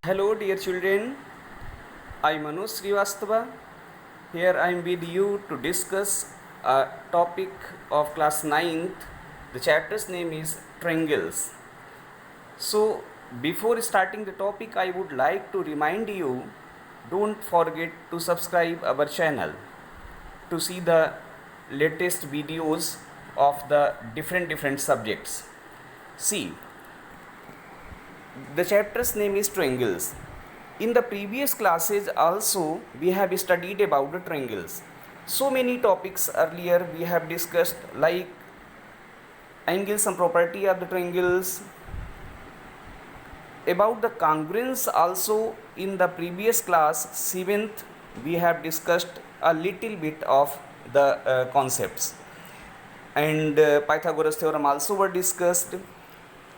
Hello, dear children. I am Manoj Srivastava. Here I am with you to discuss a topic of class ninth. The chapter's name is triangles. So, before starting the topic, I would like to remind you, don't forget to subscribe our channel to see the latest videos of the different subjects. See, the chapter's name is triangles. In the previous classes also we have studied about the triangles. So many topics earlier we have discussed, like angles and property of the triangles. About the congruence also, in the previous class 7th we have discussed a little bit of the concepts, and Pythagoras theorem also were discussed.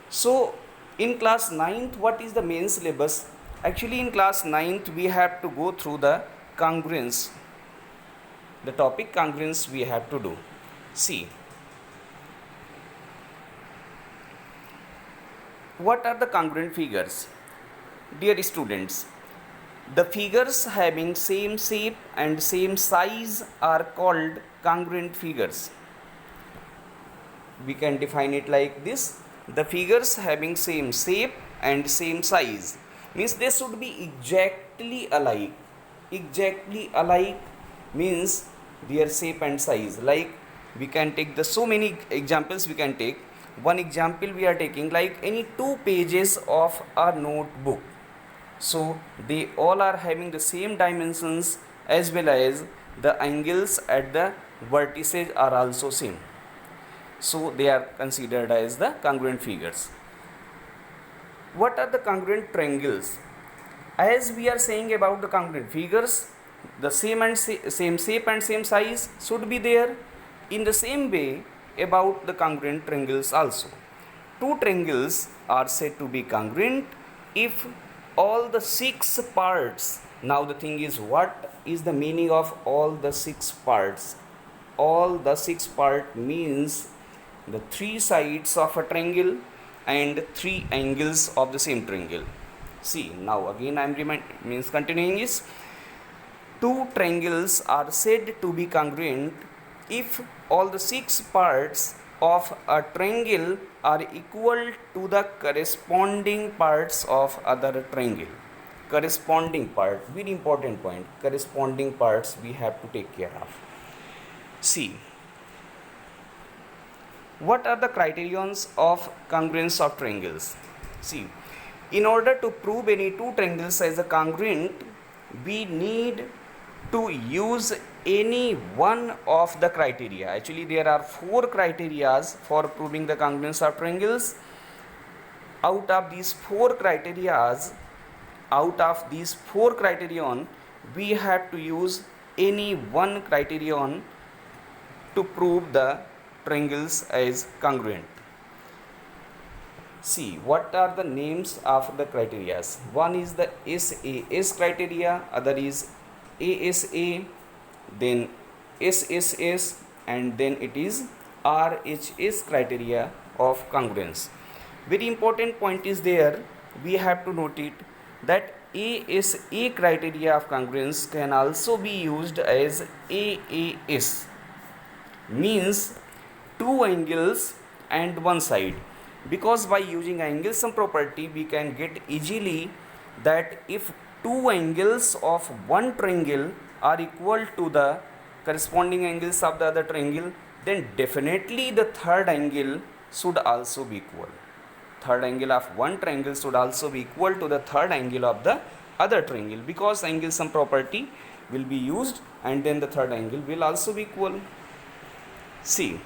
So in class ninth, what is the main syllabus? Actually in class ninth we have to go through the congruence. The topic congruence we have to do. See, what are the congruent figures? Dear students, the figures having same shape and same size are called congruent figures. We can define it like this: the figures having same shape and same size means they should be exactly alike. Exactly alike means their shape and size. Like, we can take the so many examples we can take. One example we are taking, like any two pages of a notebook, so they all are having the same dimensions, as well as the angles at the vertices are also same, so they are considered as the congruent figures. What are the congruent triangles? As we are saying about the congruent figures, the same shape and same size should be there. In the same way, about the congruent triangles also, two triangles are said to be congruent if all the six parts. Now the thing is, what is the meaning of all the six parts? All the six part means the three sides of a triangle and three angles of the same triangle. See, now again I am continuing is, two triangles are said to be congruent if all the six parts of a triangle are equal to the corresponding parts of other triangle. Corresponding part, very important point. Corresponding parts we have to take care of. See, what are the criterions of congruence of triangles? See, in order to prove any two triangles as a congruent, we need to use any one of the criteria. Actually, there are four criteria for proving the congruence of triangles. Out of these four criterion, we have to use any one criterion to prove the triangles as congruent. See, what are the names of the criteria? One is the SAS criteria, other is ASA, then SSS, and then it is RHS criteria of congruence. Very important point is there, we have to note it, that ASA criteria of congruence can also be used as AAS, means two angles and one side, because by using angle sum property we can get easily that if two angles of one triangle are equal to the corresponding angles of the other triangle, then definitely the third angle should also be equal. Third angle of one triangle should also be equal to the third angle of the other triangle, because angle sum property will be used, and then the third angle will also be equal. See,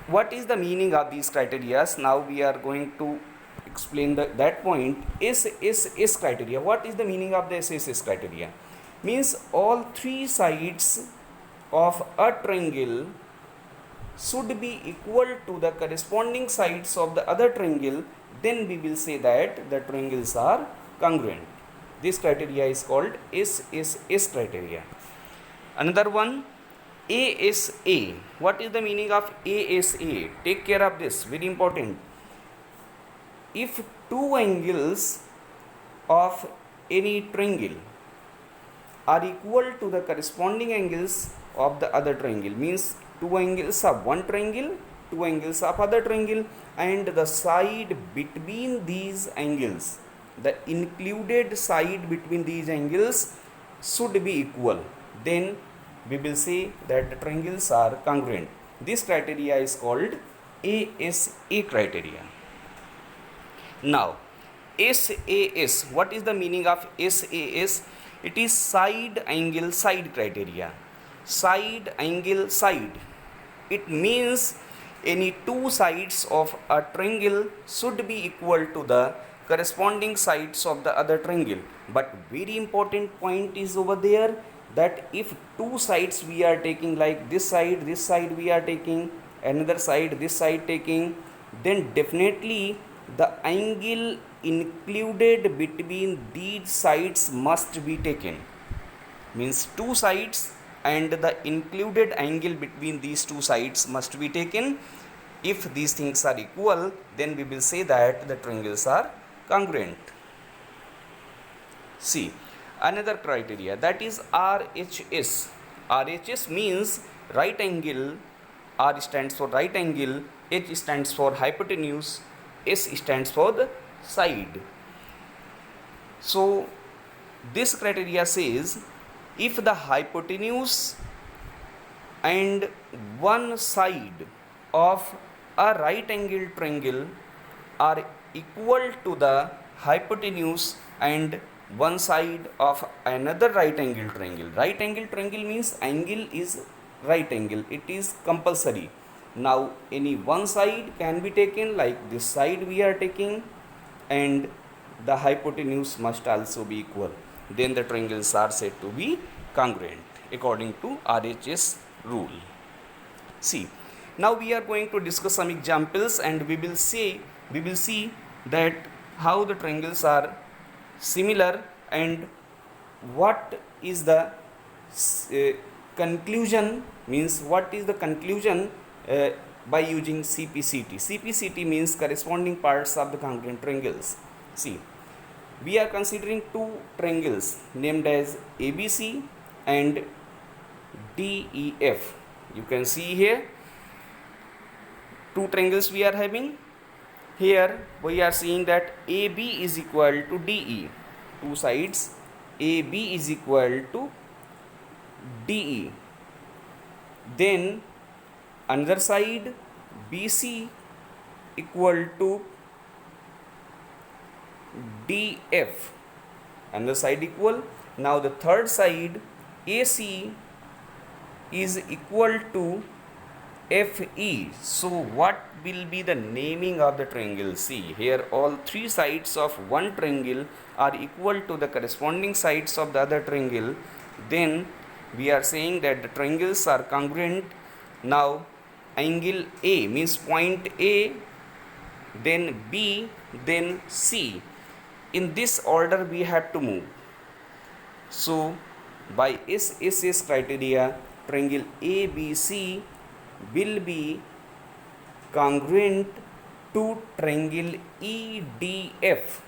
what is the meaning of these criteria? Now we are going to explain that point. SSS criteria. What is the meaning of the SSS criteria? Means all three sides of a triangle should be equal to the corresponding sides of the other triangle, then we will say that the triangles are congruent. This criteria is called SSS criteria. Another one, ASA. What is the meaning of ASA? Take care of this, very important. If two angles of any triangle are equal to the corresponding angles of the other triangle, means two angles of one triangle, two angles of other triangle, and the side between these angles, the included side between these angles should be equal, then we will say that the triangles are congruent. This criteria is called ASA criteria. Now SAS, what is the meaning of SAS? It is side angle side criteria. Side angle side, it means any two sides of a triangle should be equal to the corresponding sides of the other triangle. But very important point is over there, that if two sides we are taking, like this side we are taking, another side this side taking, then definitely the angle included between these sides must be taken, means two sides and the included angle between these two sides must be taken. If these things are equal, then we will say that the triangles are congruent. See, another criteria, that is RHS. RHS means right angle. R stands for right angle, H stands for hypotenuse, S stands for the side. So this criteria says, if the hypotenuse and one side of a right angle triangle are equal to the hypotenuse and one side of another right angle triangle. Right angle triangle means angle is right angle, it is compulsory. Now any one side can be taken, like this side we are taking, and the hypotenuse must also be equal, then the triangles are said to be congruent according to RHS rule. See, now we are going to discuss some examples, and we will see that how the triangles are similar and what is the conclusion, means what is the conclusion by using CPCT. CPCT means corresponding parts of the congruent triangles. See, we are considering two triangles named as ABC and DEF. You can see here two triangles we are having. Here we are seeing that AB is equal to DE. Two sides AB is equal to DE. Then another side BC equal to DF. Another side equal. Now the third side AC is equal to FE. So what will be the naming of the triangle? See, here all three sides of one triangle are equal to the corresponding sides of the other triangle. Then we are saying that the triangles are congruent. Now angle A means point A, then B, then C. In this order we have to move. So by SSS criteria, triangle ABC will be congruent to triangle EDF.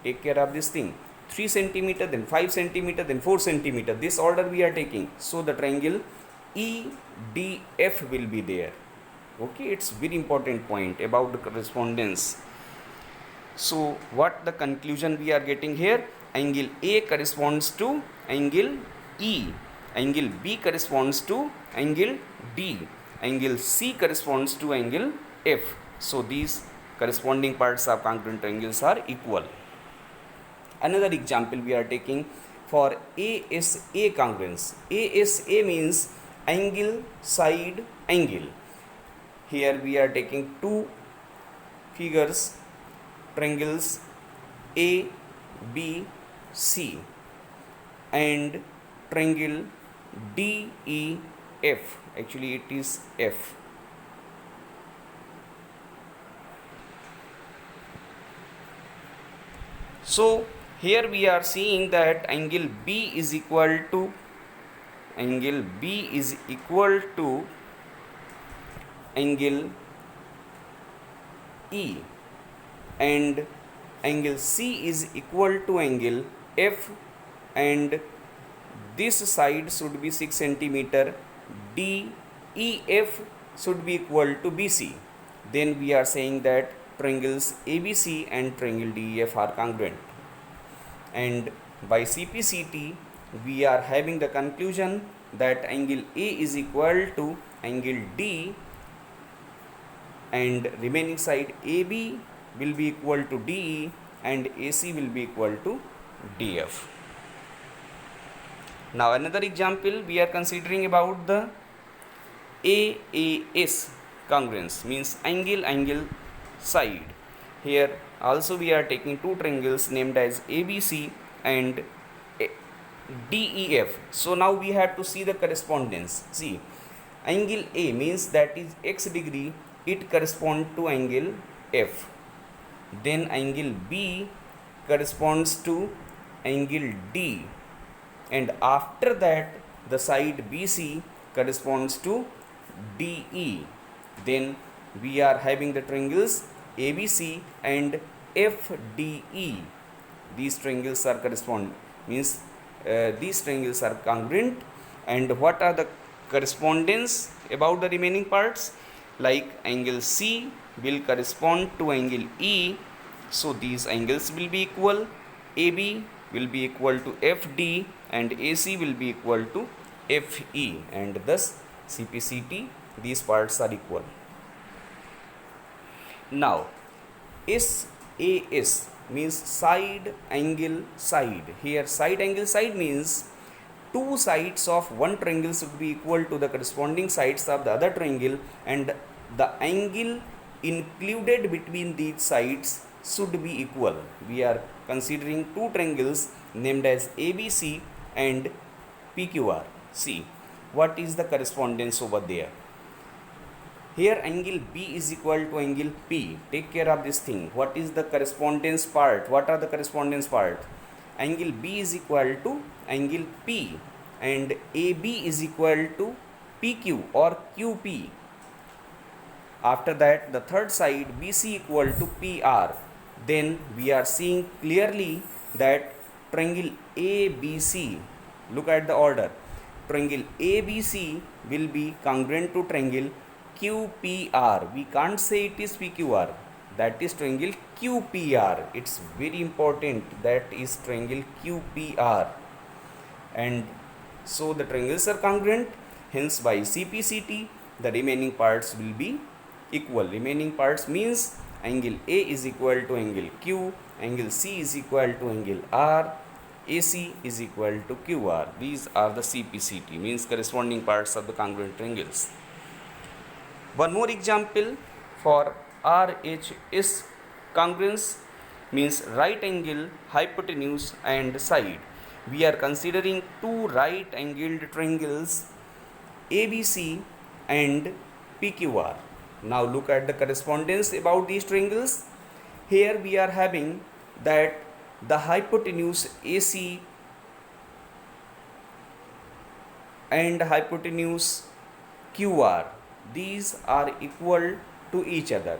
Take care of this thing. 3 centimeter, then 5 centimeter, then 4 centimeter. This order we are taking. So the triangle EDF will be there. Okay, it's very important point about the correspondence. So what the conclusion we are getting here? Angle A corresponds to angle E, angle B corresponds to angle D, angle C corresponds to angle F. So these corresponding parts of congruent triangles are equal. Another example we are taking for ASA congruence. ASA means angle side angle. Here we are taking two figures, triangles A, B, C, and triangle DEF. Actually it is F. So here we are seeing that angle B is equal to angle E, and angle C is equal to angle F, and this side should be 6 centimeter. DEF should be equal to BC. Then we are saying that triangles ABC and triangle DEF are congruent. And by CPCT we are having the conclusion that angle A is equal to angle D, and remaining side AB will be equal to DE and AC will be equal to DF. Now another example we are considering about the AAS congruence, means angle side. Here also we are taking two triangles named as ABC and DEF. So now we have to see the correspondence. See, angle A means that is x degree, it corresponds to angle F. Then angle B corresponds to angle D, and after that the side BC corresponds to DE. Then we are having the triangles ABC and FDE. These triangles are correspond, means these triangles are congruent. And what are the correspondence about the remaining parts? Like angle C will correspond to angle E, so these angles will be equal. AB will be equal to FD and AC will be equal to FE, and thus CPCT these parts are equal. Now SAS means side angle side. Here side angle side means two sides of one triangle should be equal to the corresponding sides of the other triangle, and the angle included between these sides should be equal. We are considering two triangles named as ABC and PQR. See what is the correspondence over there. Here angle B is equal to angle P. Take care of this thing. What is the correspondence part? What are the correspondence part? Angle B is equal to angle P and AB is equal to PQ or QP. After that the third side BC equal to PR. Then we are seeing clearly that triangle ABC, look at the order, triangle ABC will be congruent to triangle QPR. We can't say it is PQR, that is triangle QPR. It's very important, that is triangle QPR. And so the triangles are congruent, hence by CPCT the remaining parts will be equal. Remaining parts means angle A is equal to angle Q, angle C is equal to angle R, AC is equal to QR. These are the CPCT, means corresponding parts of the congruent triangles. One more example for RHS congruence, means right angle, hypotenuse and side. We are considering two right angled triangles ABC and PQR. Now look at the correspondence about these triangles. Here we are having that the hypotenuse AC and hypotenuse QR, these are equal to each other.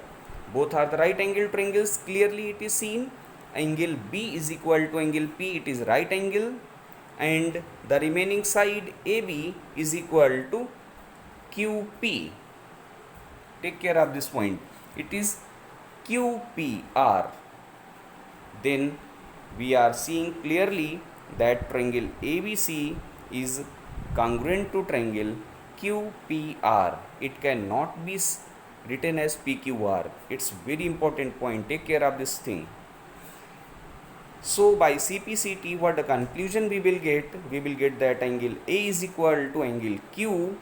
Both are the right angle triangles. Clearly it is seen. Angle B is equal to angle P, it is right angle, and the remaining side AB is equal to QP. Take care of this point, it is QPR. Then we are seeing clearly that triangle ABC is congruent to triangle QPR. It cannot be written as PQR. It's very important point, take care of this thing. So by CPCT what the conclusion we will get that angle A is equal to angle Q,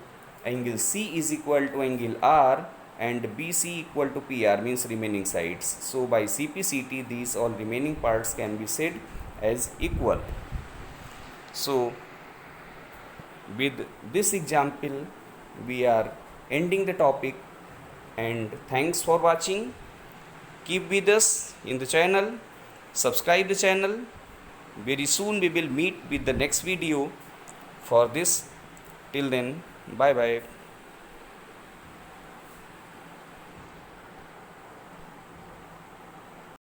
angle C is equal to angle R, and BC equal to PR, means remaining sides. So by CPCT these all remaining parts can be said as equal. So with this example we are ending the topic, and thanks for watching. Keep with us in the channel, subscribe the channel. Very soon we will meet with the next video for this. Till then, bye bye.